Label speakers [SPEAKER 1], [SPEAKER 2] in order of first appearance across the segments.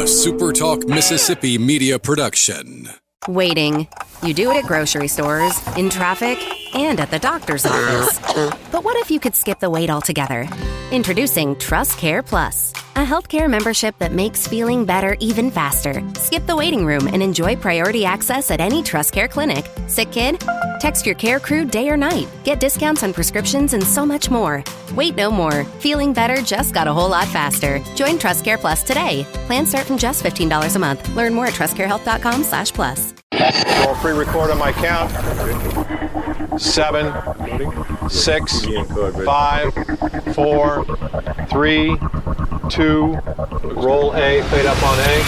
[SPEAKER 1] SuperTalk Mississippi media production.
[SPEAKER 2] Waiting. You do it at grocery stores, in traffic, and at the doctor's office. But what if you could skip the wait altogether? Introducing Trust Care Plus, a healthcare membership that makes feeling better even faster. Skip the waiting room and enjoy priority access at any Trust Care clinic. Sick kid? Text your care crew day or night. Get discounts on prescriptions and so much more. Wait no more. Feeling better just got a whole lot faster. Join Trust Care Plus today. Plans start from just $15 a month. Learn more at trustcarehealth.com/plus.
[SPEAKER 3] Roll pre-record on my count. 7, 6, 5, 4, 3, 2. Roll A. Fade up on A.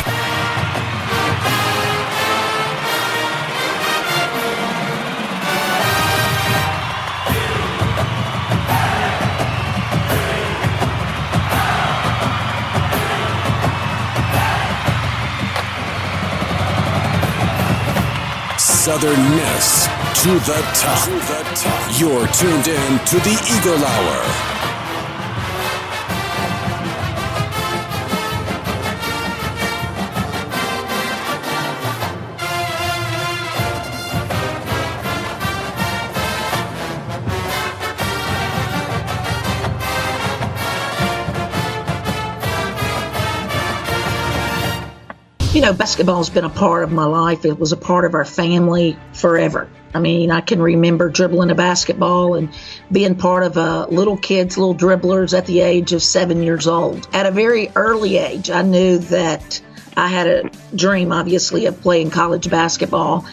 [SPEAKER 1] Southern Miss to the top. You're tuned in to the Eagle Hour.
[SPEAKER 4] You know, basketball's been a part of my life. It was a part of our family forever. I mean, I can remember dribbling a basketball and being part of little dribblers at the age of 7 years old. At a very early age, I knew that I had a dream, obviously, of playing college basketball.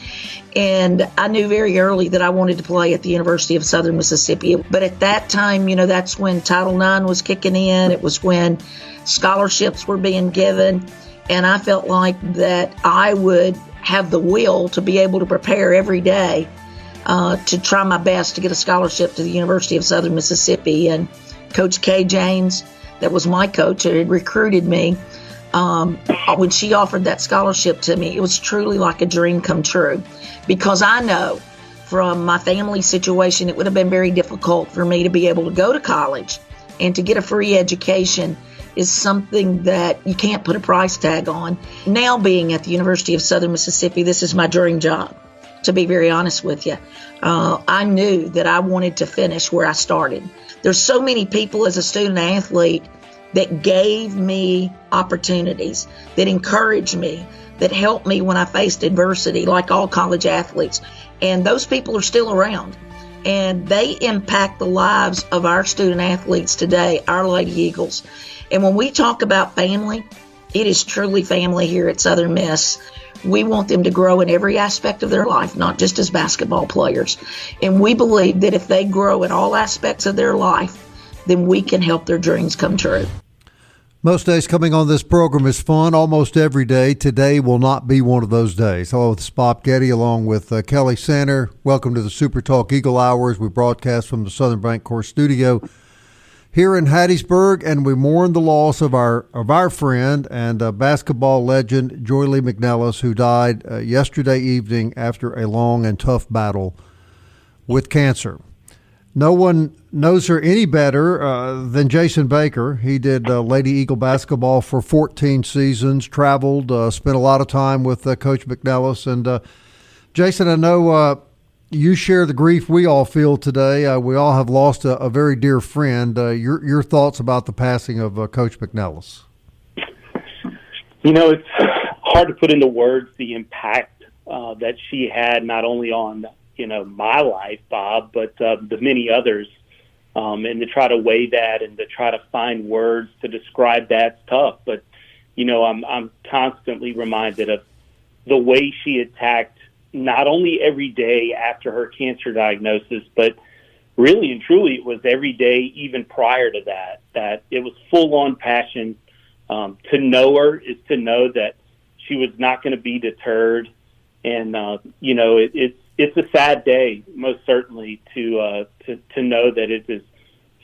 [SPEAKER 4] And I knew very early that I wanted to play at the University of Southern Mississippi. But at that time, you know, that's when Title IX was kicking in. It was when scholarships were being given. And I felt like that I would have the will to be able to prepare every day to try my best to get a scholarship to the University of Southern Mississippi. And Coach Kay James, that was my coach, that had recruited me, when she offered that scholarship to me, it was truly like a dream come true. Because I know from my family situation, it would have been very difficult for me to be able to go to college and to get a free education is something that you can't put a price tag on. Now being at the University of Southern Mississippi, this is my dream job, to be very honest with you. I knew that I wanted to finish where I started. There's so many people as a student athlete that gave me opportunities, that encouraged me, that helped me when I faced adversity, like all college athletes. And those people are still around. And they impact the lives of our student athletes today, our Lady Eagles. And when we talk about family, it is truly family here at Southern Miss. We want them to grow in every aspect of their life, not just as basketball players. And we believe that if they grow in all aspects of their life, then we can help their dreams come true.
[SPEAKER 5] Most days coming on this program is fun, almost every day. Today will not be one of those days. Hello, this is Bob Getty along with Kelly Sander. Welcome to the SuperTalk Eagle Hours. We broadcast from the Southern Bancorp studio here in Hattiesburg, and we mourn the loss of our friend and basketball legend Joye Lee-McNelis, who died yesterday evening after a long and tough battle with cancer. No one knows her any better than Jason Baker. He did Lady Eagle basketball for 14 seasons, traveled, spent a lot of time with Coach McNelis. And Jason, I know you share the grief we all feel today. We all have lost a very dear friend. Your thoughts about the passing of Coach McNelis?
[SPEAKER 6] You know, it's hard to put into words the impact that she had not only on, you know, my life, Bob, but the many others. And to try to weigh that and to try to find words to describe that's tough. But, you know, I'm constantly reminded of the way she attacked not only every day after her cancer diagnosis, but really and truly it was every day even prior to that it was full-on passion. To know her is to know that she was not going to be deterred. And, you know, it's a sad day, most certainly, to know that it has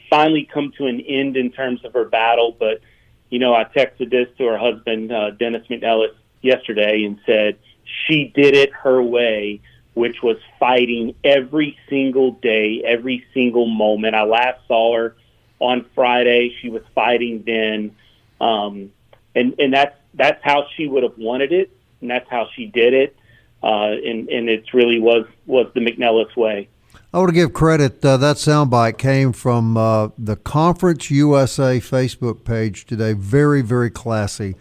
[SPEAKER 6] finally come to an end in terms of her battle. But, you know, I texted this to her husband, Dennis McNelis, yesterday and said she did it her way, which was fighting every single day, every single moment. I last saw her on Friday. She was fighting then. and that's how she would have wanted it, and that's how she did it, and it really was the McNelis way.
[SPEAKER 5] I want to give credit. That soundbite came from the Conference USA Facebook page today. Very, very classy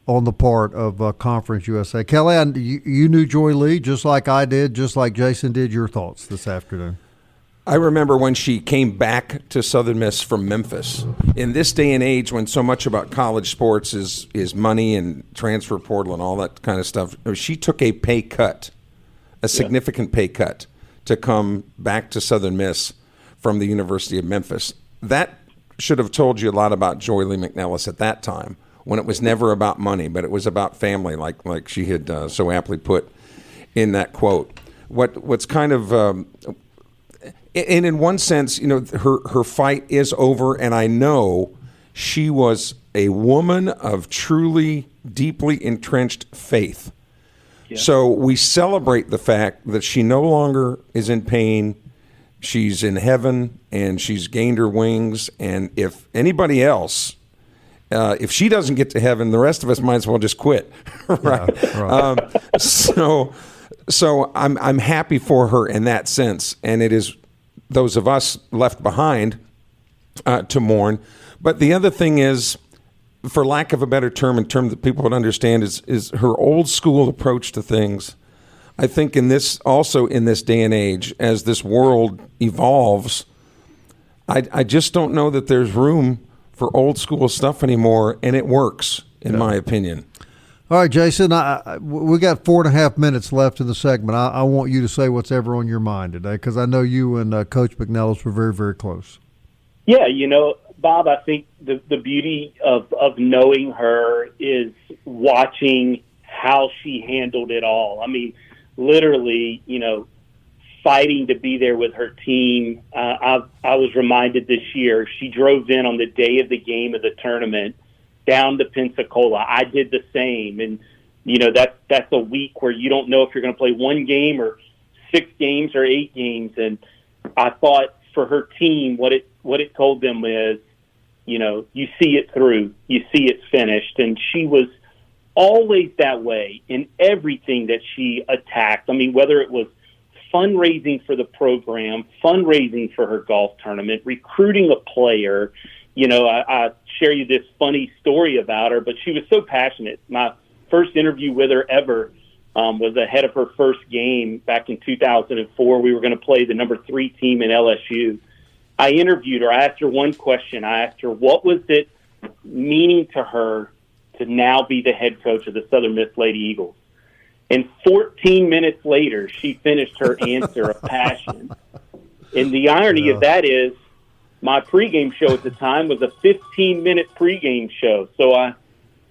[SPEAKER 5] on the part of Conference USA. Kelly, you knew Joye Lee just like I did, just like Jason did. Your thoughts this afternoon?
[SPEAKER 7] I remember when she came back to Southern Miss from Memphis. In this day and age when so much about college sports is money and transfer portal and all that kind of stuff, she took a pay cut, a significant pay cut, to come back to Southern Miss from the University of Memphis. That should have told you a lot about Joye Lee-McNelis at that time, when it was never about money, but it was about family, like she had so aptly put in that quote. What's kind of and in one sense, her fight is over, and I know she was a woman of truly deeply entrenched faith. Yeah. So we celebrate the fact that she no longer is in pain. She's in heaven, and she's gained her wings. And if anybody else, if she doesn't get to heaven, the rest of us might as well just quit, right? Yeah, right. So I'm happy for her in that sense, and it is those of us left behind to mourn. But the other thing is, for lack of a better term, in term that people would understand, is her old school approach to things. I think in this day and age, as this world evolves, I just don't know that there's room for old school stuff anymore, and it works, in my opinion.
[SPEAKER 5] All right, Jason, we got 4.5 minutes left in the segment. I want you to say what's ever on your mind today, because I know you and Coach McNelis were very, very close.
[SPEAKER 6] Yeah, Bob, I think the beauty of knowing her is watching how she handled it all. I mean, literally, fighting to be there with her team. I was reminded this year, she drove in on the day of the game of the tournament down to Pensacola. I did the same. And, that's a week where you don't know if you're going to play one game or 6 games or 8 games. And I thought for her team, what it told them is, you see it through, you see it finished. And she was always that way in everything that she attacked. I mean, whether it was fundraising for the program, fundraising for her golf tournament, recruiting a player. I share you this funny story about her, but she was so passionate. My first interview with her ever was ahead of her first game back in 2004. We were going to play the number 3 team in LSU. I interviewed her. I asked her one question. I asked her, what was it meaning to her to now be the head coach of the Southern Miss Lady Eagles? And 14 minutes later, she finished her answer of passion. And the irony of that is, my pregame show at the time was a 15-minute pregame show. So I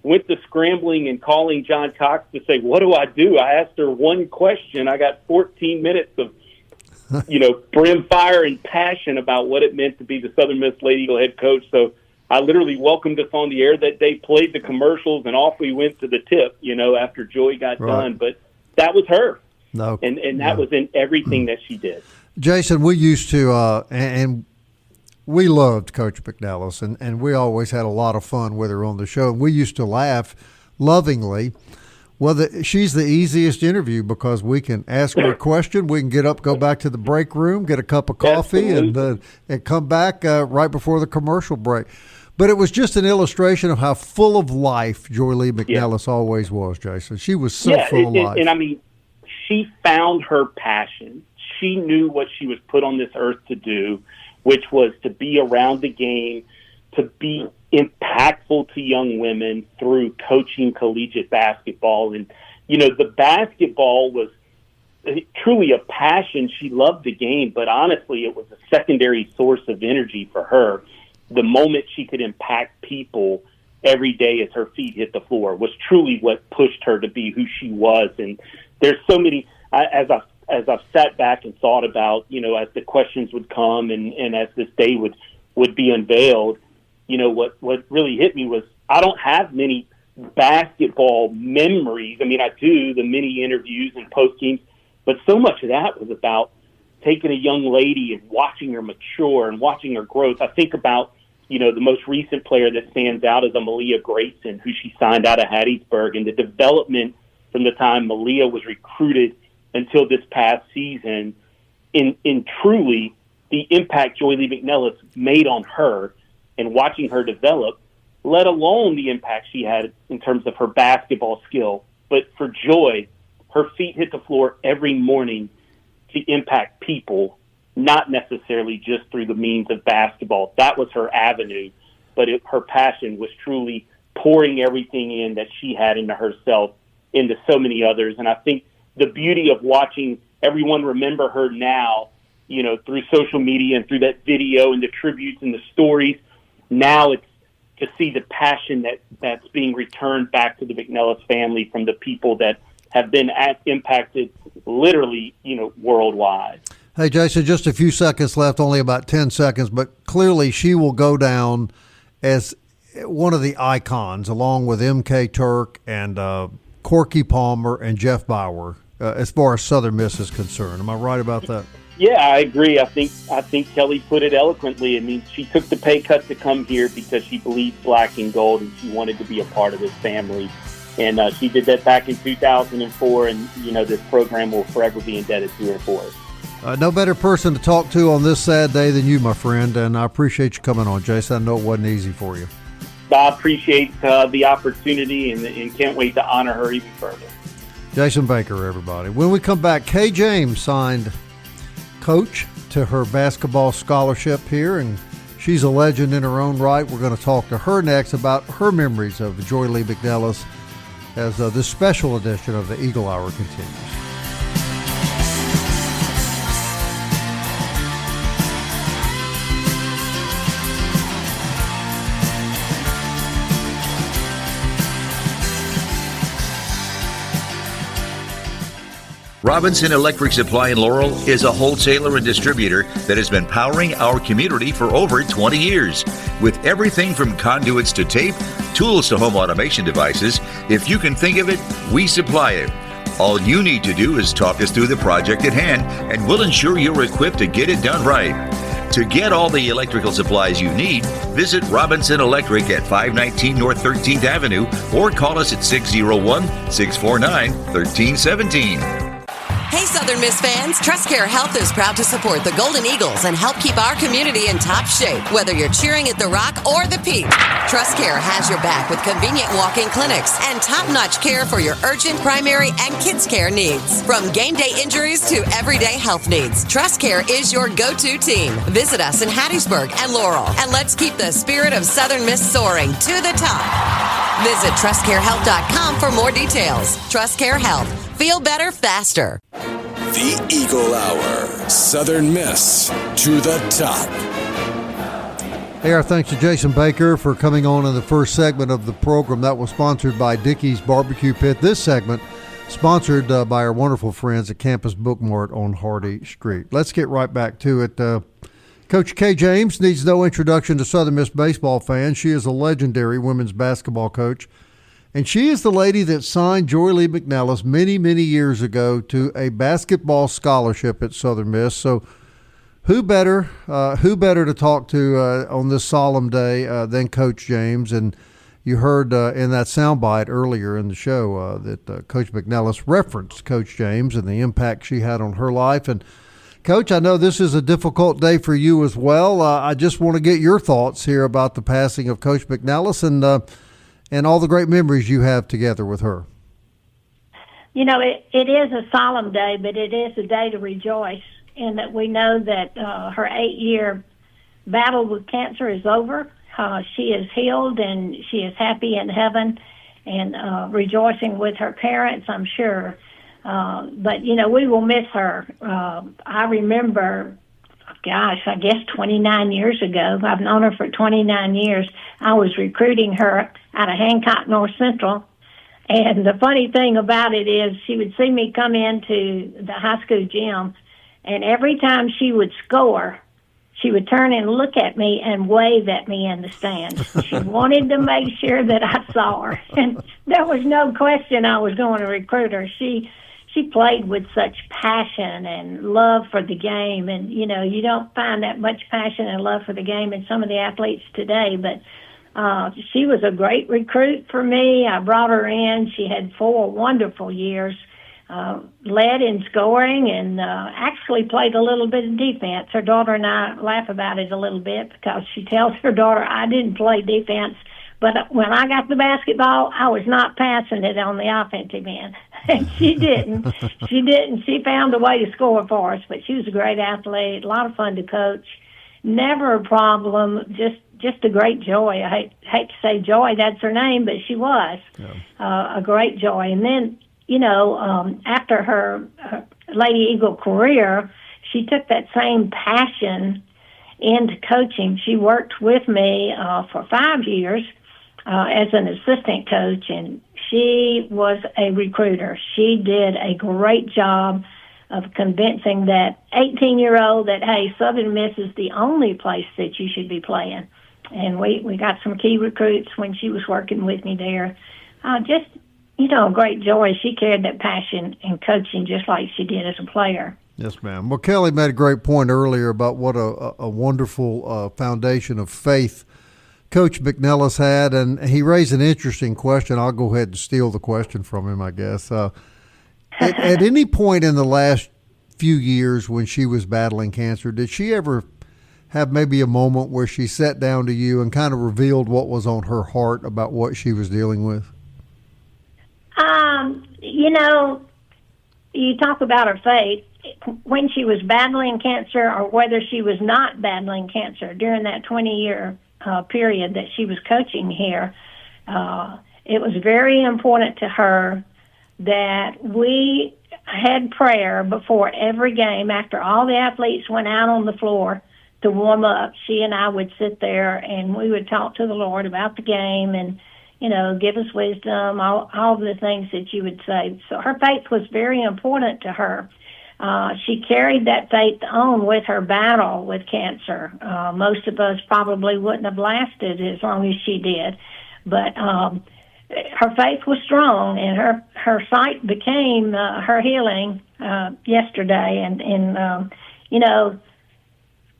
[SPEAKER 6] went to scrambling and calling John Cox to say, what do I do? I asked her one question. I got 14 minutes of, brimfire and passion about what it meant to be the Southern Miss Lady Eagle head coach. So I literally welcomed us on the air that day, played the commercials, and off we went to the tip, after Joy got done. But that was her. No, and that was in everything that she did.
[SPEAKER 5] Jason, we used to, and we loved Coach McNelis, and we always had a lot of fun with her on the show. And we used to laugh lovingly. Well, she's the easiest interview because we can ask her a question, we can get up, go back to the break room, get a cup of coffee, and come back right before the commercial break. But it was just an illustration of how full of life Joye Lee-McNelis always was, Jason. She was so full of life.
[SPEAKER 6] And I mean, she found her passion. She knew what she was put on this earth to do, which was to be around the game, to be impactful to young women through coaching collegiate basketball. And, the basketball was truly a passion. She loved the game, but honestly, it was a secondary source of energy for her. The moment she could impact people every day as her feet hit the floor was truly what pushed her to be who she was. And there's so many, as I've sat back and thought about, as the questions would come and as this day would be unveiled, what really hit me was I don't have many basketball memories. I mean, I do the many interviews and post games, but so much of that was about taking a young lady and watching her mature and watching her growth. I think about, the most recent player that stands out is Malia Grayson, who she signed out of Hattiesburg, and the development from the time Malia was recruited until this past season, in truly the impact Joye Lee-McNelis made on her and watching her develop, let alone the impact she had in terms of her basketball skill. But for Joy, her feet hit the floor every morning to impact people, not necessarily just through the means of basketball. That was her avenue, but her passion was truly pouring everything in that she had into herself, into so many others. And I think the beauty of watching everyone remember her now, through social media and through that video and the tributes and the stories, now it's to see the passion that's being returned back to the McNelis family from the people that have been impacted literally, worldwide.
[SPEAKER 5] Hey, Jason, just a few seconds left, only about 10 seconds, but clearly she will go down as one of the icons, along with M.K. Turk and Corky Palmer and Jeff Bauer, as far as Southern Miss is concerned. Am I right about that?
[SPEAKER 6] Yeah, I agree. I think Kelly put it eloquently. I mean, she took the pay cut to come here because she believed black and gold and she wanted to be a part of this family. And she did that back in 2004, and, this program will forever be indebted to her for it.
[SPEAKER 5] No better person to talk to on this sad day than you, my friend, and I appreciate you coming on, Jason. I know it wasn't easy for you.
[SPEAKER 6] I appreciate the opportunity and can't wait to honor her even further.
[SPEAKER 5] Jason Baker, everybody. When we come back, Kay James signed coach to her basketball scholarship here, and she's a legend in her own right. We're going to talk to her next about her memories of Joye Lee-McNelis as this special edition of the Eagle Hour continues.
[SPEAKER 8] Robinson Electric Supply in Laurel is a wholesaler and distributor that has been powering our community for over 20 years. With everything from conduits to tape, tools to home automation devices, if you can think of it, we supply it. All you need to do is talk us through the project at hand, and we'll ensure you're equipped to get it done right. To get all the electrical supplies you need, visit Robinson Electric at 519 North 13th Avenue or call us at 601-649-1317.
[SPEAKER 9] Hey, Southern Miss fans, TrustCare Health is proud to support the Golden Eagles and help keep our community in top shape, whether you're cheering at the Rock or the Peak. TrustCare has your back with convenient walk-in clinics and top-notch care for your urgent, primary, and kids' care needs. From game day injuries to everyday health needs, TrustCare is your go-to team. Visit us in Hattiesburg and Laurel, and let's keep the spirit of Southern Miss soaring to the top. Visit TrustCareHealth.com for more details. TrustCare Health. Feel better faster.
[SPEAKER 1] The Eagle Hour. Southern Miss to the top.
[SPEAKER 5] Hey, our thanks to Jason Baker for coming on in the first segment of the program. That was sponsored by Dickey's Barbecue Pit. This segment sponsored by our wonderful friends at Campus Bookmart on Hardy Street. Let's get right back to it. Coach Kay James needs no introduction to Southern Miss baseball fans. She is a legendary women's basketball coach. And she is the lady that signed Joye Lee-McNelis many, many years ago to a basketball scholarship at Southern Miss. So who better to talk to on this solemn day than Coach James? And you heard in that soundbite earlier in the show that Coach McNelis referenced Coach James and the impact she had on her life. And Coach, I know this is a difficult day for you as well. I just want to get your thoughts here about the passing of Coach McNelis and all the great memories you have together with her.
[SPEAKER 10] It is a solemn day, but it is a day to rejoice in that we know that her 8-year battle with cancer is over. She is healed, and she is happy in heaven and rejoicing with her parents, I'm sure. But we will miss her. I remember, I guess 29 years ago, I've known her for 29 years, I was recruiting her out of Hancock North Central. And the funny thing about it is she would see me come into the high school gym, and every time she would score, she would turn and look at me and wave at me in the stands. She wanted to make sure that I saw her. And there was no question I was going to recruit her. She she played with such passion and love for the game. And, you know, you don't find that much passion and love for the game in some of the athletes today. But she was a great recruit for me. I brought her in. She had 4 wonderful years, led in scoring, and actually played a little bit of defense. Her daughter and I laugh about it a little bit because she tells her daughter, I didn't play defense, but when I got the basketball, I was not passing it on the offensive end. And she didn't. She found a way to score for us, but she was a great athlete, a lot of fun to coach. Never a problem, just a great joy. I hate to say Joy, that's her name, but she was a great joy. And then, you know, after her Lady Eagle career, she took that same passion into coaching. She worked with me for 5 years as an assistant coach, and she was a recruiter. She did a great job of convincing that 18-year-old that, hey, Southern Miss is the only place that you should be playing. And we got some key recruits when she was working with me there. Just, you know, great joy. She carried that passion in coaching just like she did as a player.
[SPEAKER 5] Yes, ma'am. Well, Kelly made a great point earlier about what a wonderful foundation of faith Coach McNelis had, and he raised an interesting question. I'll go ahead and steal the question from him, I guess. At any point in the last few years when she was battling cancer, did she ever have maybe a moment where she sat down to you and kind of revealed what was on her heart about what she was dealing with?
[SPEAKER 10] You know, you talk about her faith. When she was battling cancer or whether she was not battling cancer during that 20-year period that she was coaching here, it was very important to her that we had prayer before every game. After all the athletes went out on the floor to warm up, she and I would sit there and we would talk to the Lord about the game and, you know, give us wisdom, all the things that you would say. So her faith was very important to her. She carried that faith on with her battle with cancer. Most of us probably wouldn't have lasted as long as she did. But her faith was strong, and her sight became her healing yesterday. And you know,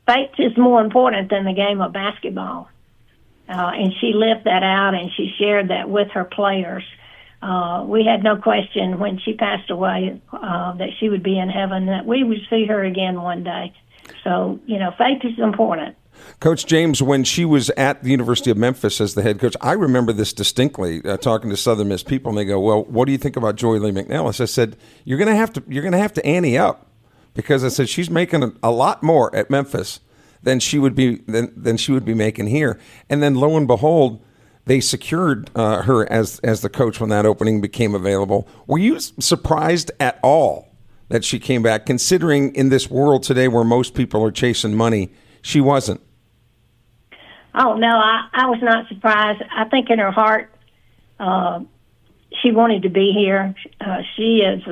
[SPEAKER 10] faith is more important than the game of basketball. And she lived that out, and she shared that with her players. We had no question when she passed away that she would be in heaven, that we would see her again one day. So, you know, faith is important.
[SPEAKER 7] Coach James, when she was at the University of Memphis as the head coach, I remember this distinctly, talking to Southern Miss people, and they go, well, what do you think about Joye Lee-McNelis? I said, you're going to have to ante up, because I said she's making a lot more at Memphis than she would be making here. And then lo and behold, they secured her as the coach when that opening became available. Were you surprised at all that she came back, considering in this world today where most people are chasing money, she wasn't?
[SPEAKER 10] Oh, no, I was not surprised. I think in her heart, she wanted to be here. She is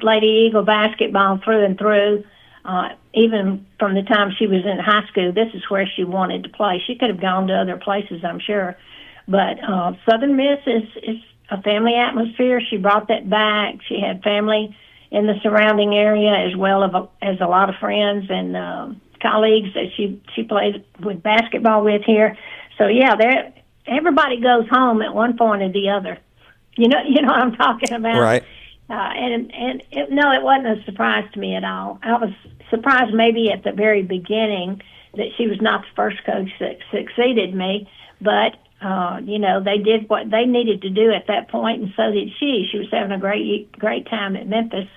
[SPEAKER 10] Lady Eagle basketball through and through. Even from the time she was in high school, this is where she wanted to play. She could have gone to other places, I'm sure. But Southern Miss is a family atmosphere. She brought that back. She had family in the surrounding area as well as a lot of friends and colleagues that she played with basketball with here. So, yeah, everybody goes home at one point or the other. You know what I'm talking about?
[SPEAKER 7] Right.
[SPEAKER 10] It wasn't a surprise to me at all. I was surprised maybe at the very beginning that she was not the first coach that succeeded me, but they did what they needed to do at that point, and so did she. She was having a great time at Memphis,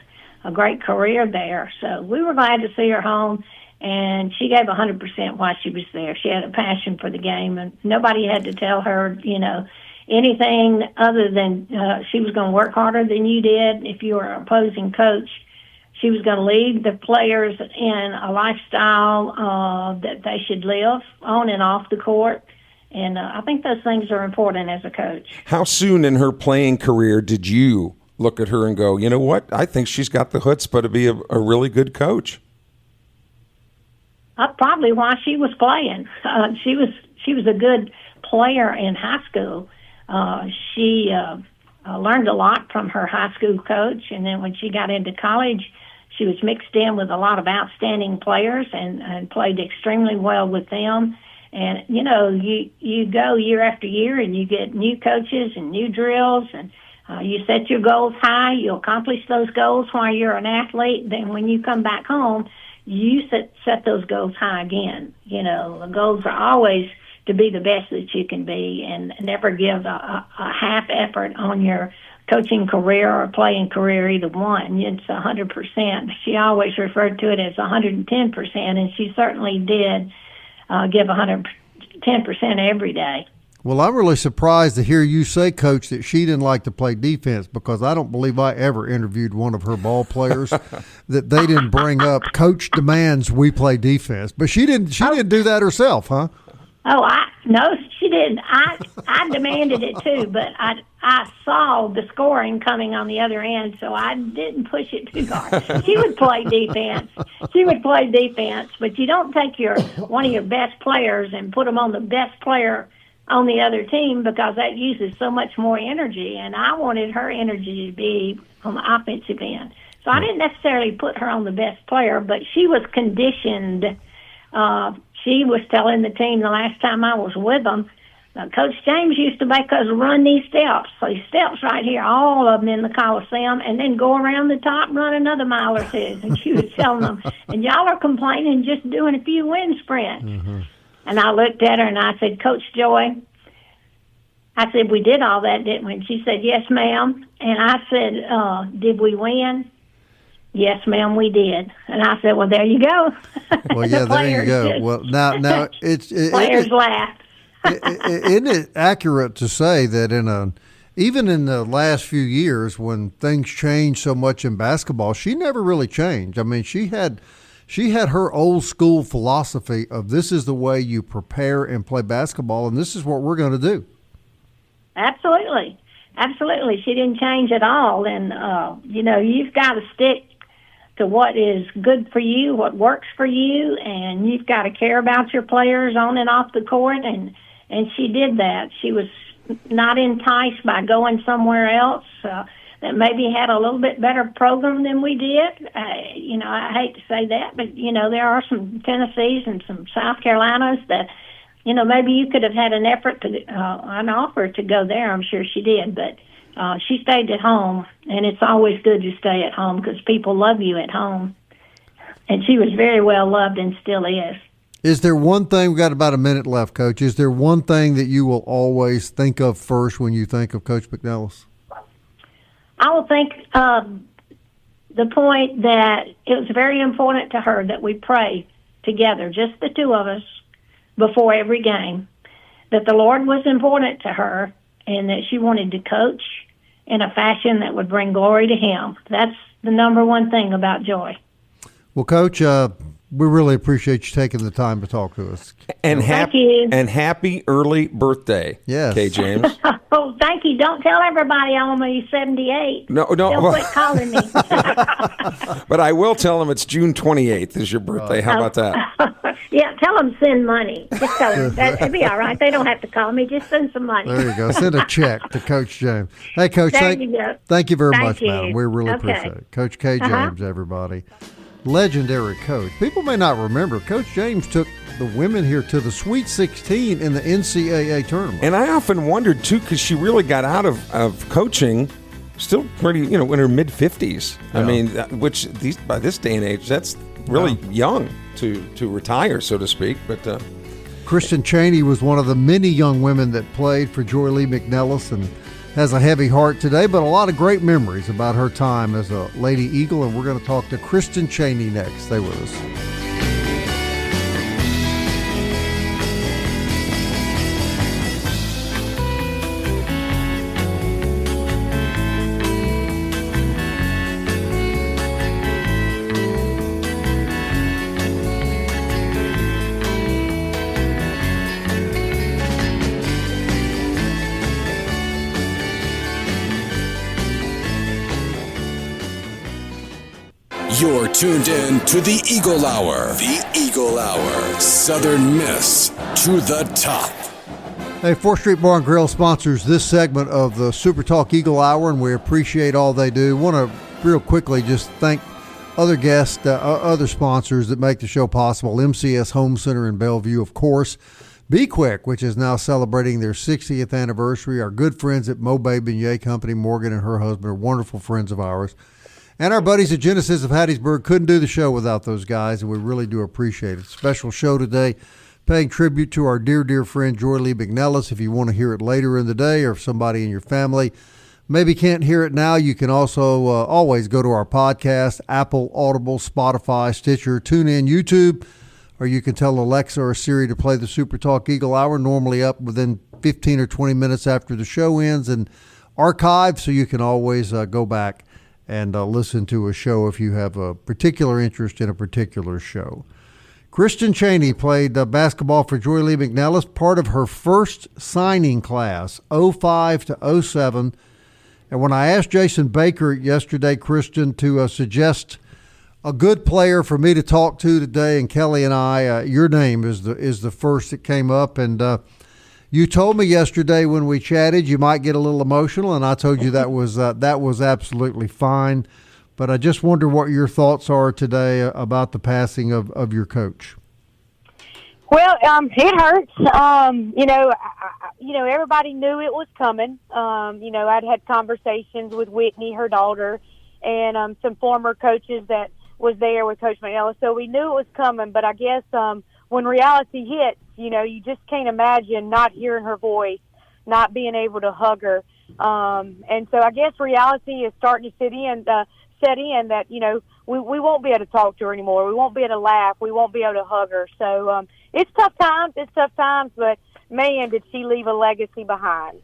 [SPEAKER 10] a great career there. So we were glad to see her home, and she gave 100% while she was there. She had a passion for the game, and nobody had to tell her, anything other than she was going to work harder than you did if you were an opposing coach. She was going to lead the players in a lifestyle that they should live on and off the court. And I think those things are important as a coach. How
[SPEAKER 7] soon in her playing career did you look at her and go, you know what, I think she's got the chutzpah to be a really good coach?
[SPEAKER 10] Probably while she was playing. She was a good player in high school. She learned a lot from her high school coach. And then when she got into college, she was mixed in with a lot of outstanding players and played extremely well with them. And, you know, you go year after year and you get new coaches and new drills, and you set your goals high. You accomplish those goals while you're an athlete. Then when you come back home, you set those goals high again. You know, the goals are always to be the best that you can be, and never give a half effort on your coaching career or playing career, either one. It's 100%. She always referred to it as 110%, and she certainly did give 110% every day.
[SPEAKER 5] Well, I'm really surprised to hear you say, Coach, that she didn't like to play defense, because I don't believe I ever interviewed one of her ball players that they didn't bring up, Coach demands we play defense. But she didn't do that herself, huh?
[SPEAKER 10] Oh, no, she didn't. I demanded it too, but I saw the scoring coming on the other end, so I didn't push it too hard. She would play defense. But you don't take one of your best players and put them on the best player on the other team, because that uses so much more energy, and I wanted her energy to be on the offensive end. So I didn't necessarily put her on the best player, but she was conditioned. She was telling the team the last time I was with them, Coach James used to make us run these steps right here, all of them in the Coliseum, and then go around the top and run another mile or two. And she was telling them, and y'all are complaining just doing a few wind sprints. Mm-hmm. And I looked at her and I said, Coach Joy, I said, we did all that, didn't we? And she said, yes, ma'am. And I said, did we win? Yes, ma'am, we did. And I said, well, there you go.
[SPEAKER 5] Well, yeah, there you go. Well, now
[SPEAKER 10] players laughed.
[SPEAKER 5] Isn't it accurate to say that even in the last few years, when things changed so much in basketball, she never really changed? I mean, she had her old school philosophy of, this is the way you prepare and play basketball, and this is what we're going to do. Absolutely.
[SPEAKER 10] She didn't change at all. And, you've got to stick to what is good for you, what works for you, and you've got to care about your players on and off the court. And she did that. She was not enticed by going somewhere else that maybe had a little bit better program than we did. I hate to say that, but, there are some Tennessees and some South Carolinas that, maybe you could have had an offer to go there. I'm sure she did, but she stayed at home, and it's always good to stay at home because people love you at home. And she was very well loved and still is.
[SPEAKER 5] Is there one thing, we've got about a minute left, Coach, is there one thing that you will always think of first when you think of Coach McNelis?
[SPEAKER 10] I will think of the point that it was very important to her that we pray together, just the two of us, before every game, that the Lord was important to her and that she wanted to coach in a fashion that would bring glory to Him. That's the number one thing about Joy.
[SPEAKER 5] Well, Coach, we really appreciate you taking the time to talk to us.
[SPEAKER 7] And
[SPEAKER 10] thank you.
[SPEAKER 7] And happy early birthday,
[SPEAKER 5] yes.
[SPEAKER 7] Kay James.
[SPEAKER 10] Oh, thank you. Don't tell everybody I'm only 78.
[SPEAKER 7] No.
[SPEAKER 10] They'll quit calling me.
[SPEAKER 7] But I will tell them it's June 28th is your birthday. How about that?
[SPEAKER 10] Yeah, tell them send money. Just tell them. It'll be all right. They don't have to call me. Just send some money.
[SPEAKER 5] There you go. Send a check to Coach James. Hey, Coach, thank you very much, madam. We really appreciate it. Coach Kay James, everybody. Legendary coach. People may not remember, Coach James took the women here to the Sweet 16 in the NCAA tournament.
[SPEAKER 7] And I often wondered, too, because she really got out of coaching still pretty, in her mid-50s. Yeah. I mean, which by this day and age, that's really young to retire, so to speak. But
[SPEAKER 5] Kristen Chaney was one of the many young women that played for Joye Lee-McNelis and has a heavy heart today, but a lot of great memories about her time as a Lady Eagle, and we're going to talk to Kristen Chaney next. Stay with us.
[SPEAKER 1] You're tuned in to the Eagle Hour. The Eagle Hour. Southern Miss to the top.
[SPEAKER 5] Hey, 4th Street Bar and Grill sponsors this segment of the Super Talk Eagle Hour, and we appreciate all they do. Want to real quickly just thank other guests, other sponsors that make the show possible. MCS Home Center in Bellevue, of course. Be Quick, which is now celebrating their 60th anniversary. Our good friends at Mo Babe and Ye Company, Morgan and her husband, are wonderful friends of ours. And our buddies at Genesis of Hattiesburg. Couldn't do the show without those guys, and we really do appreciate it. Special show today, paying tribute to our dear, dear friend Joye Lee-McNelis. If you want to hear it later in the day, or if somebody in your family maybe can't hear it now, you can also always go to our podcast, Apple, Audible, Spotify, Stitcher, TuneIn, YouTube, or you can tell Alexa or Siri to play the Super Talk Eagle Hour, normally up within 15 or 20 minutes after the show ends, and archived, so you can always go back and listen to a show if you have a particular interest in a particular show. Kristen Chaney played basketball for Joye Lee-McNelis, part of her first signing class, 05 to 07. And when I asked Jason Baker yesterday, Kristen, to suggest a good player for me to talk to today, and Kelly and I, your name is the first that came up. And you told me yesterday when we chatted you might get a little emotional, and I told you that was absolutely fine. But I just wonder what your thoughts are today about the passing of your coach.
[SPEAKER 11] Well, it hurts. Everybody knew it was coming. I'd had conversations with Whitney, her daughter, and some former coaches that was there with Coach McNelis. So we knew it was coming. But I guess when reality hits, you just can't imagine not hearing her voice, not being able to hug her. And so I guess reality is starting to set in that, we won't be able to talk to her anymore. We won't be able to laugh. We won't be able to hug her. So it's tough times, but man, did she leave a legacy behind.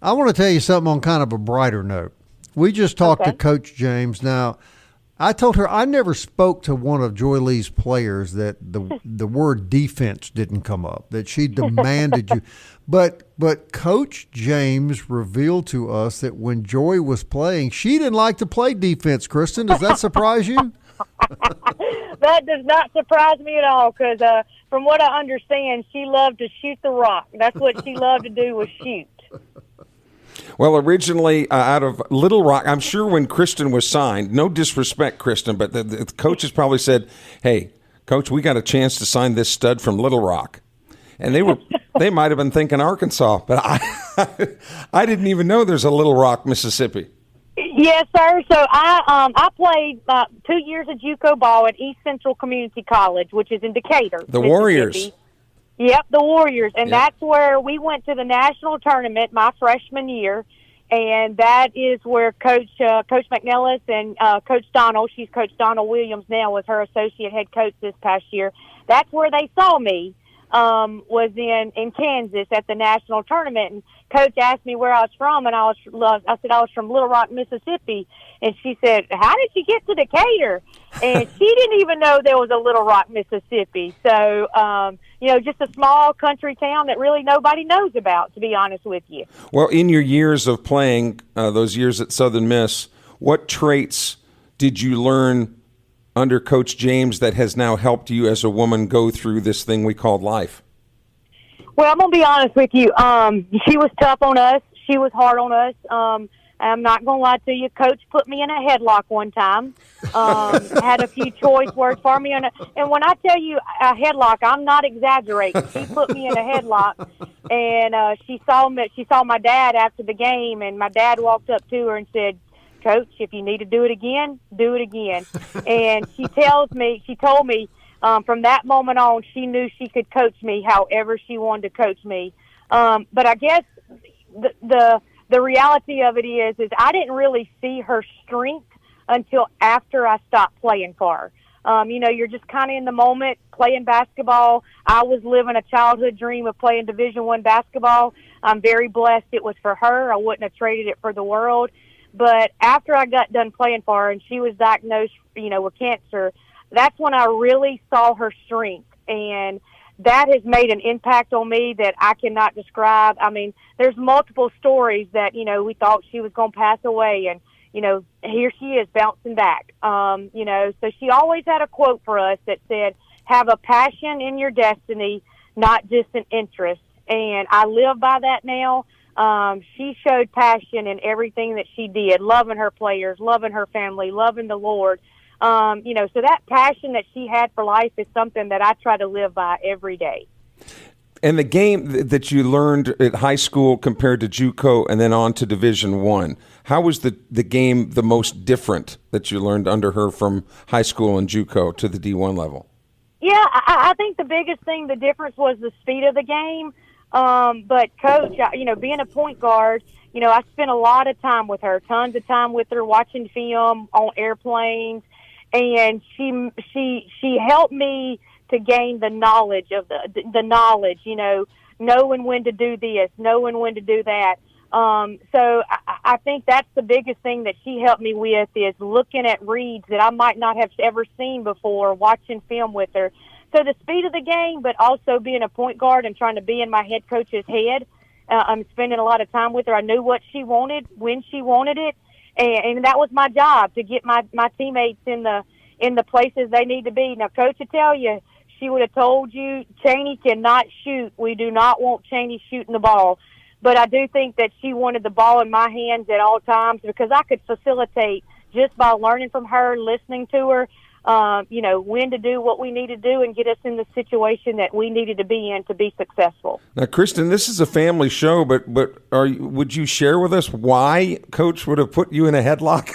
[SPEAKER 5] I want to tell you something on kind of a brighter note. We just talked to Coach James. Now, I told her I never spoke to one of Joye Lee's players that the word defense didn't come up, that she demanded you. But Coach James revealed to us that when Joye was playing, she didn't like to play defense, Kristen. Does that surprise you?
[SPEAKER 11] That does not surprise me at all, because from what I understand, she loved to shoot the rock. That's what she loved to do, was shoot.
[SPEAKER 7] Well, originally out of Little Rock, I'm sure when Kristen was signed, no disrespect, Kristen, but the coaches probably said, "Hey, Coach, we got a chance to sign this stud from Little Rock." And they might have been thinking Arkansas, but I didn't even know there's a Little Rock, Mississippi.
[SPEAKER 11] Yes, sir. So I played 2 years of JUCO ball at East Central Community College, which is in Decatur,
[SPEAKER 7] the Warriors.
[SPEAKER 11] Yep, the Warriors. And that's where we went to the national tournament my freshman year. And that is where Coach McNelis and Coach Donald, she's Coach Donald Williams now, was her associate head coach this past year. That's where they saw me, was in Kansas at the national tournament. And Coach asked me where I was from, and I said I was from Little Rock, Mississippi. And she said, "How did you get to Decatur?" And she didn't even know there was a Little Rock, Mississippi. So, just a small country town that really nobody knows about, to be honest with you.
[SPEAKER 7] Well, in your years of playing, those years at Southern Miss, what traits did you learn under Coach James that has now helped you as a woman go through this thing we called life?
[SPEAKER 11] Well, I'm going to be honest with you. She was tough on us. She was hard on us. I'm not going to lie to you. Coach put me in a headlock one time. Had a few choice words for me. And when I tell you a headlock, I'm not exaggerating. She put me in a headlock, and she saw my dad after the game, and my dad walked up to her and said, "Coach, if you need to do it again, do it again." And she told me from that moment on, she knew she could coach me however she wanted to coach me. But I guess the reality of it is I didn't really see her strength until after I stopped playing for her. You're just kind of in the moment playing basketball. I was living a childhood dream of playing Division I basketball. I'm very blessed it was for her. I wouldn't have traded it for the world. But after I got done playing for her and she was diagnosed, with cancer, that's when I really saw her strength. And that has made an impact on me that I cannot describe. I mean, there's multiple stories that, we thought she was going to pass away, and, here she is bouncing back. So she always had a quote for us that said, "Have a passion in your destiny, not just an interest." and I live by that now. She showed passion in everything that she did, loving her players, loving her family, loving the Lord. So that passion that she had for life is something that I try to live by every day.
[SPEAKER 7] And the game that you learned at high school compared to JUCO and then on to Division I, how was the game the most different that you learned under her from high school and JUCO to the D1 level?
[SPEAKER 11] Yeah, I think the biggest thing, the difference was the speed of the game. But Coach, being a point guard, I spent a lot of time with her, tons of time with her, watching film on airplanes, and she helped me to gain the knowledge of the knowledge, knowing when to do this, knowing when to do that. So I think that's the biggest thing that she helped me with, is looking at reads that I might not have ever seen before, watching film with her. So the speed of the game, but also being a point guard and trying to be in my head coach's head. I'm spending a lot of time with her. I knew what she wanted, when she wanted it, and that was my job, to get my teammates in the places they need to be. Now, Coach will tell you, she would have told you, Chaney cannot shoot. We do not want Chaney shooting the ball. But I do think that she wanted the ball in my hands at all times, because I could facilitate just by learning from her, listening to her, when to do what we need to do and get us in the situation that we needed to be in to be successful.
[SPEAKER 7] Now, Kristen, this is a family show, but would you share with us why Coach would have put you in a headlock?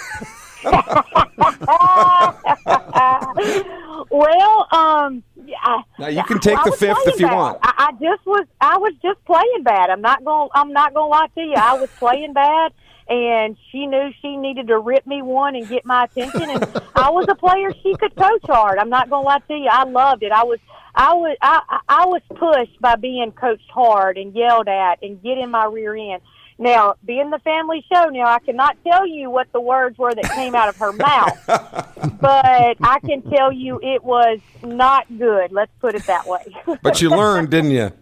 [SPEAKER 7] Now you can take the fifth if you want.
[SPEAKER 11] I was just playing bad. I'm not gonna lie to you. I was playing bad, and she knew she needed to rip me one and get my attention. And I was a player she could coach hard. I'm not gonna lie to you. I loved it. I was pushed by being coached hard and yelled at and get in my rear end. Now, being the family show, I cannot tell you what the words were that came out of her mouth, but I can tell you it was not good. Let's put it that way.
[SPEAKER 7] But you learned, didn't you?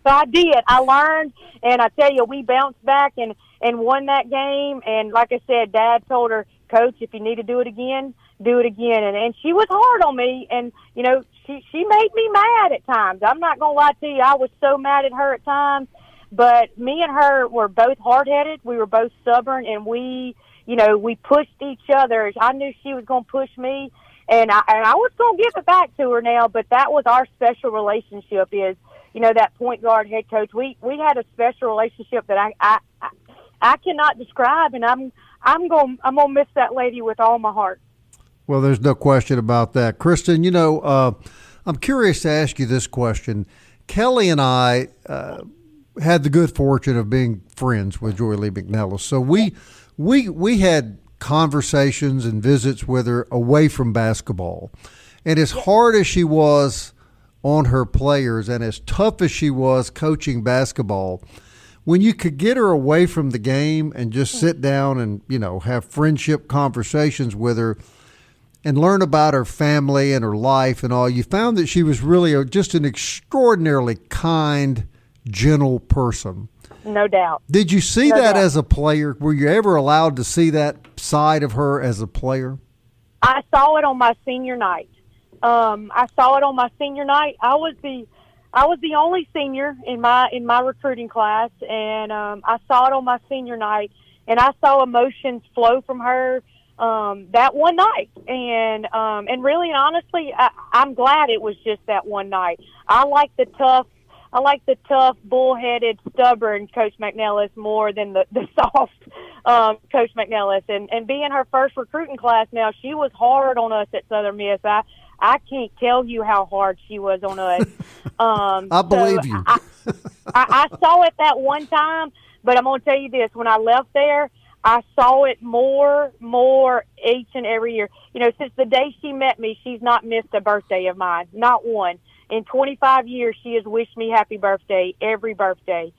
[SPEAKER 11] So I did. I learned, and I tell you, we bounced back and won that game. And like I said, Dad told her, Coach, if you need to do it again, do it again. And she was hard on me, and, she made me mad at times. I'm not going to lie to you. I was so mad at her at times. But me and her were both hard-headed. We were both stubborn, and we pushed each other. I knew she was going to push me, and I was going to give it back to her now. But that was our special relationship, is, that point guard head coach. We had a special relationship that I cannot describe, and I'm gonna miss that lady with all my heart.
[SPEAKER 5] Well, there's no question about that, Kristen. I'm curious to ask you this question. Kelly and I had the good fortune of being friends with Joye Lee-McNelis. So we had conversations and visits with her away from basketball. And as hard as she was on her players and as tough as she was coaching basketball, when you could get her away from the game and just sit down and, have friendship conversations with her and learn about her family and her life and all, you found that she was really just an extraordinarily kind, gentle person.
[SPEAKER 11] No doubt.
[SPEAKER 5] Did you see that as a player? Were you ever allowed to see that side of her as a player?
[SPEAKER 11] I saw it on my senior night. I was the only senior in my recruiting class, and I saw it on my senior night, and I saw emotions flow from her that one night. And really and honestly, I'm glad it was just that one night. I like the tough, bullheaded, stubborn Coach McNelis more than the soft Coach McNelis. And being her first recruiting class now, she was hard on us at Southern Miss. I can't tell you how hard she was on us.
[SPEAKER 5] I believe you.
[SPEAKER 11] I saw it that one time, but I'm going to tell you this. When I left there, I saw it more each and every year. Since the day she met me, she's not missed a birthday of mine, not one. In 25 years, she has wished me happy birthday every birthday.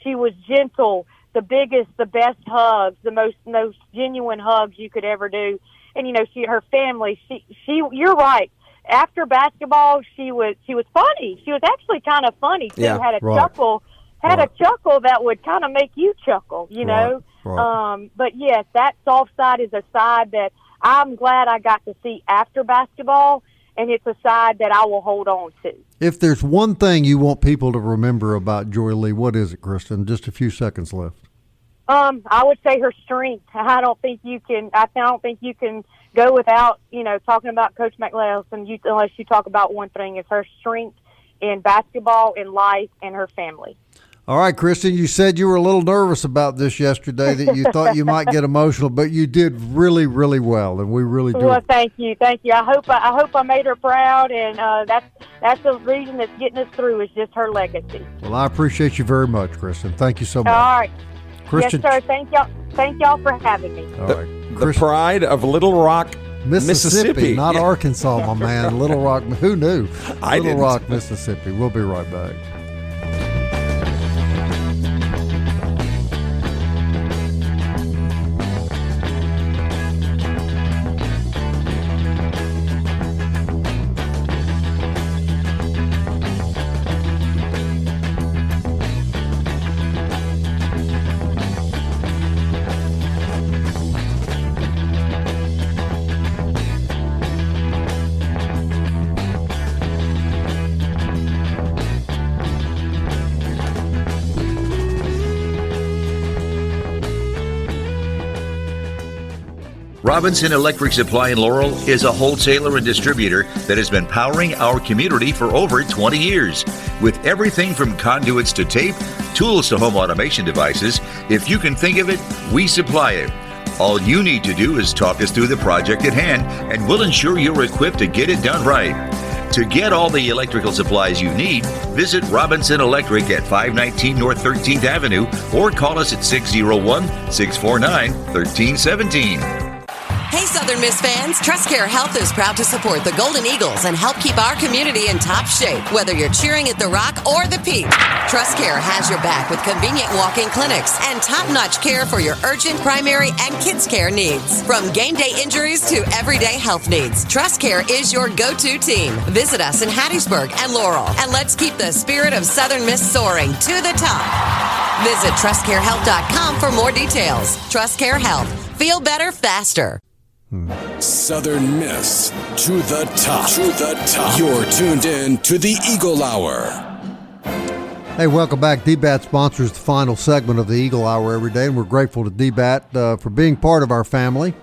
[SPEAKER 11] She was gentle, the best hugs, the most genuine hugs you could ever do. And her family. You're right. After basketball, she was funny. She was actually kind of funny too.
[SPEAKER 5] Yeah,
[SPEAKER 11] had a
[SPEAKER 5] right.
[SPEAKER 11] chuckle, a chuckle that would kind of make you chuckle.
[SPEAKER 5] Right.
[SPEAKER 11] But yes, that soft side is a side that I'm glad I got to see after basketball. and it's a side that I will hold on to.
[SPEAKER 5] If there's one thing you want people to remember about Joye Lee, what is it, Kristen? Just a few seconds left.
[SPEAKER 11] I would say her strength. I don't think you can go without, talking about Coach McNelis unless you talk about one thing. It's her strength in basketball, in life, and her family.
[SPEAKER 5] All right, Kristen, you said you were a little nervous about this yesterday, that you thought you might get emotional, but you did really, really well, and we really do.
[SPEAKER 11] Well, thank you. I hope I made her proud, and that's the reason that's getting us through is just her legacy.
[SPEAKER 5] Well, I appreciate you very much, Kristen. Thank you so much.
[SPEAKER 11] All right.
[SPEAKER 5] Kristen,
[SPEAKER 11] yes, sir. Thank y'all for having me.
[SPEAKER 5] All right.
[SPEAKER 7] The pride of Little Rock, Mississippi.
[SPEAKER 5] Not Arkansas, my man. Little Rock. Who knew?
[SPEAKER 7] I
[SPEAKER 5] Little
[SPEAKER 7] didn't.
[SPEAKER 5] Rock, Mississippi. We'll be right back.
[SPEAKER 8] Robinson Electric Supply in Laurel is a wholesaler and distributor that has been powering our community for over 20 years. With everything from conduits to tape, tools to home automation devices, if you can think of it, we supply it. All you need to do is talk us through the project at hand, and we'll ensure you're equipped to get it done right. To get all the electrical supplies you need, visit Robinson Electric at 519 North 13th Avenue or call us at 601-649-1317.
[SPEAKER 9] Hey, Southern Miss fans, TrustCare Health is proud to support the Golden Eagles and help keep our community in top shape, whether you're cheering at the Rock or the Peak. TrustCare has your back with convenient walk-in clinics and top-notch care for your urgent, primary, and kids' care needs. From game day injuries to everyday health needs, TrustCare is your go-to team. Visit us in Hattiesburg and Laurel, and let's keep the spirit of Southern Miss soaring to the top. Visit TrustCareHealth.com for more details. TrustCare Health. Feel better faster.
[SPEAKER 1] Southern Miss to the top. To the top. You're tuned in to the Eagle Hour.
[SPEAKER 5] Hey, welcome back. DBAT sponsors the final segment of the Eagle Hour every day, and we're grateful to DBAT for being part of our family.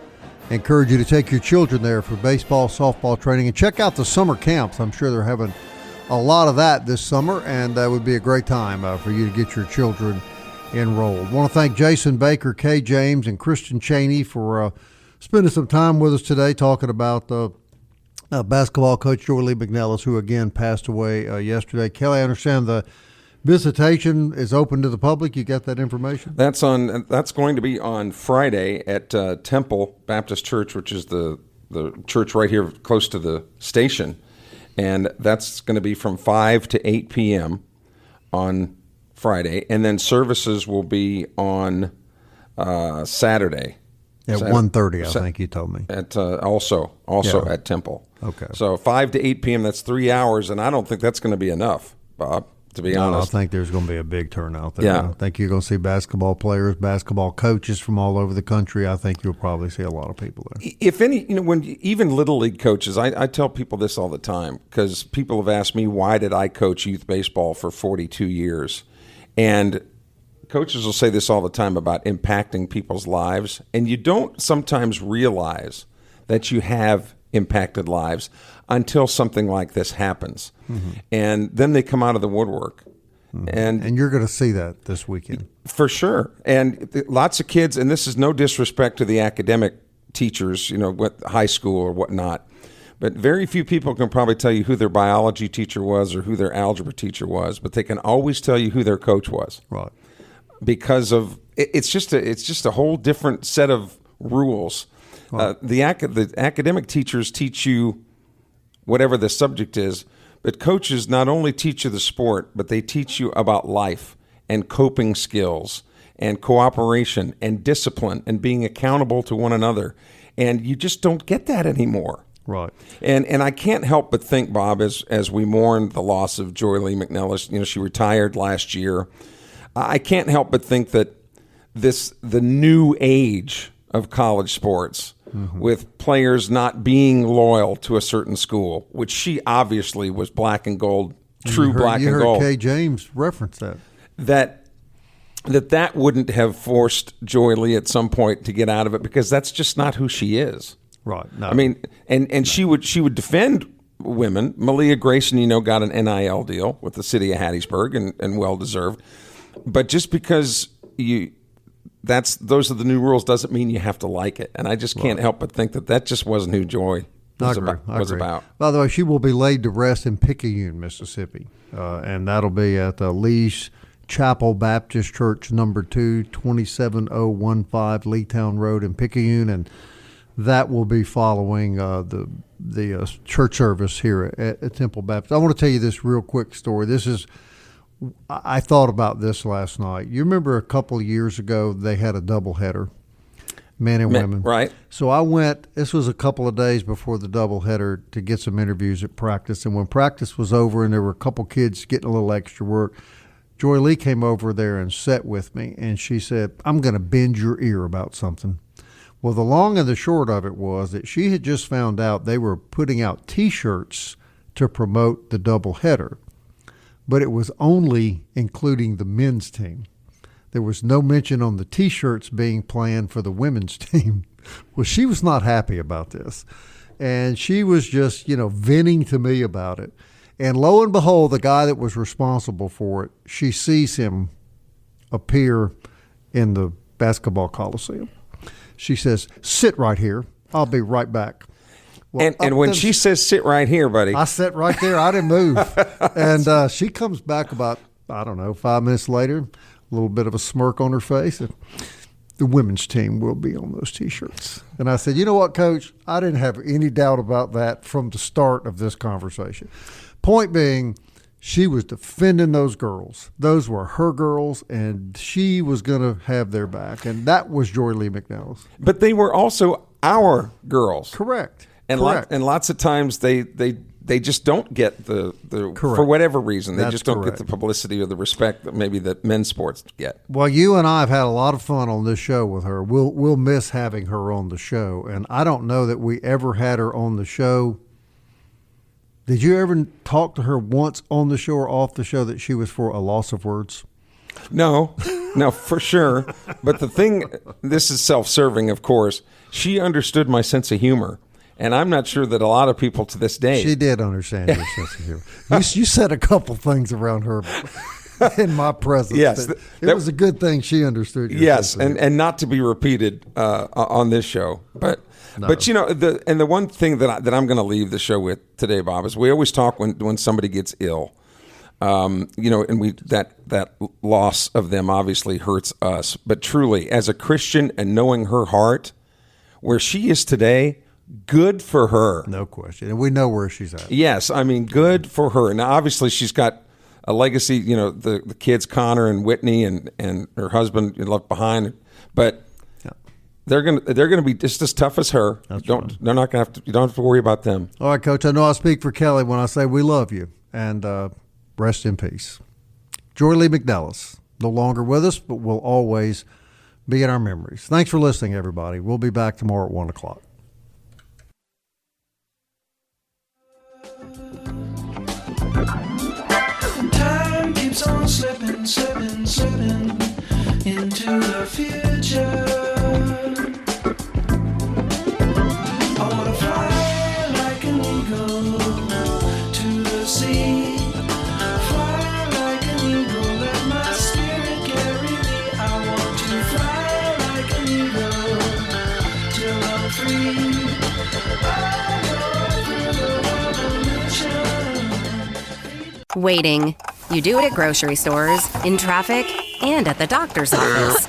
[SPEAKER 5] I encourage you to take your children there for baseball, softball training, and check out the summer camps. I'm sure they're having a lot of that this summer, and that would be a great time for you to get your children enrolled. I want to thank Jason Baker, Kay James, and Kristen Chaney for spending some time with us today talking about basketball coach Joye Lee-McNelis, who again passed away yesterday. Kelly, I understand the visitation is open to the public. You got that information?
[SPEAKER 7] That's going to be on Friday at Temple Baptist Church, which is the church right here close to the station. And that's going to be from 5 to 8 p.m. on Friday. And then services will be on Saturday.
[SPEAKER 5] At 1:30, I think you told me.
[SPEAKER 7] At also at Temple.
[SPEAKER 5] Okay.
[SPEAKER 7] So 5 to 8 p.m., that's 3 hours, and I don't think that's going to be enough, Bob, to be honest.
[SPEAKER 5] I think there's going to be a big turnout there.
[SPEAKER 7] Yeah.
[SPEAKER 5] I think you're going to see basketball players, basketball coaches from all over the country. I think you'll probably see a lot of people there.
[SPEAKER 7] If any, when even Little League coaches, I tell people this all the time because people have asked me, why did I coach youth baseball for 42 years? And coaches will say this all the time about impacting people's lives, and you don't sometimes realize that you have impacted lives until something like this happens. Mm-hmm. And then they come out of the woodwork. Mm-hmm. And
[SPEAKER 5] you're going to see that this weekend.
[SPEAKER 7] For sure. And lots of kids, and this is no disrespect to the academic teachers, what high school or whatnot, but very few people can probably tell you who their biology teacher was or who their algebra teacher was, but they can always tell you who their coach was.
[SPEAKER 5] Right.
[SPEAKER 7] Because of it's just a whole different set of rules. Wow. The academic teachers teach you whatever the subject is, but coaches not only teach you the sport, but they teach you about life and coping skills and cooperation and discipline and being accountable to one another. And you just don't get that anymore.
[SPEAKER 5] Right.
[SPEAKER 7] And I can't help but think, Bob, as we mourn the loss of Joye Lee-McNelis, she retired last year. I can't help but think that the new age of college sports with players not being loyal to a certain school, which she obviously was black and gold, true black and gold.
[SPEAKER 5] You heard Kay James reference that.
[SPEAKER 7] That wouldn't have forced Joye Lee at some point to get out of it, because that's just not who she is.
[SPEAKER 5] Right. No.
[SPEAKER 7] I mean, and she would defend women. Malia Grayson, got an NIL deal with the city of Hattiesburg, and well deserved. But just because those are the new rules doesn't mean you have to like it. And I just can't help but think that just wasn't who Joye was about.
[SPEAKER 5] By the way, she will be laid to rest in Picayune, Mississippi, and that'll be at the Lee's Chapel Baptist Church, number 2, 27015 Leetown Road in Picayune, and that will be following the church service here at Temple Baptist. I want to tell you this real quick story. I thought about this last night. You remember a couple of years ago they had a doubleheader, men and women.
[SPEAKER 7] Right.
[SPEAKER 5] So I went, this was a couple of days before the doubleheader, to get some interviews at practice, and when practice was over and there were a couple kids getting a little extra work, Joye Lee came over there and sat with me, and she said, I'm going to bend your ear about something. Well, the long and the short of it was that she had just found out they were putting out T-shirts to promote the doubleheader, but it was only including the men's team. There was no mention on the T-shirts being planned for the women's team. Well, she was not happy about this, and she was just, venting to me about it. And lo and behold, the guy that was responsible for it, she sees him appear in the basketball coliseum. She says, sit right here. I'll be right back. Well,
[SPEAKER 7] and when she says sit right here, buddy.
[SPEAKER 5] I sat right there. I didn't move. And she comes back about, 5 minutes later, a little bit of a smirk on her face. And the women's team will be on those T-shirts. And I said, you know what, Coach? I didn't have any doubt about that from the start of this conversation. Point being, she was defending those girls. Those were her girls, and she was going to have their back. And that was Joye Lee-McNelis.
[SPEAKER 7] But they were also our girls.
[SPEAKER 5] Correct.
[SPEAKER 7] And lots of times they just don't get the for whatever reason, they just don't get the publicity or the respect that maybe that men's sports get.
[SPEAKER 5] Well, you and I have had a lot of fun on this show with her. We'll miss having her on the show. And I don't know that we ever had her on the show. Did you ever talk to her once on the show or off the show that she was for a loss of words?
[SPEAKER 7] No, for sure. But the thing, this is self-serving, of course. She understood my sense of humor, and I'm not sure that a lot of people to this day.
[SPEAKER 5] She did understand your sense of humor. You said a couple things around her in my presence.
[SPEAKER 7] Yes,
[SPEAKER 5] it was a good thing she understood your sense of humor.
[SPEAKER 7] and not to be repeated on this show, but. No. But the one thing that I'm going to leave the show with today, Bob, is we always talk when somebody gets ill, and that loss of them obviously hurts us. But truly, as a Christian and knowing her heart, where she is today, good for her.
[SPEAKER 5] No question, and we know where she's at.
[SPEAKER 7] Yes, I mean, good for her. Now, obviously, she's got a legacy. The kids, Connor and Whitney, and her husband left behind, but. They're gonna be just as tough as her. They're not gonna have to. You don't have to worry about them.
[SPEAKER 5] All right, Coach. I know I speak for Kelly when I say we love you, and rest in peace. Joye Lee-McNelis, no longer with us, but will always be in our memories. Thanks for listening, everybody. We'll be back tomorrow at 1:00.
[SPEAKER 12] Time keeps on slipping, slipping, slipping into the future. I wanna fly like an eagle to the sea. Fly like an eagle, let my spirit carry me. I want to fly like an eagle till I'm free. I go through the revolution.
[SPEAKER 2] Waiting. You do it at grocery stores, in traffic, and at the doctor's office.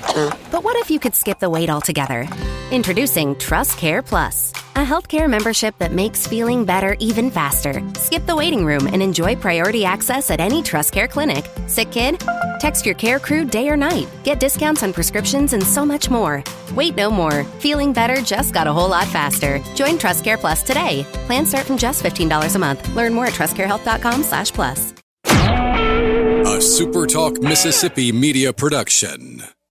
[SPEAKER 2] But what if you could skip the wait altogether? Introducing Trust Care Plus, a healthcare membership that makes feeling better even faster. Skip the waiting room and enjoy priority access at any Trust Care clinic. Sick kid? Text your care crew day or night. Get discounts on prescriptions and so much more. Wait no more. Feeling better just got a whole lot faster. Join Trust Care Plus today. Plans start from just $15 a month. Learn more at trustcarehealth.com/plus.
[SPEAKER 1] A SuperTalk Mississippi media production.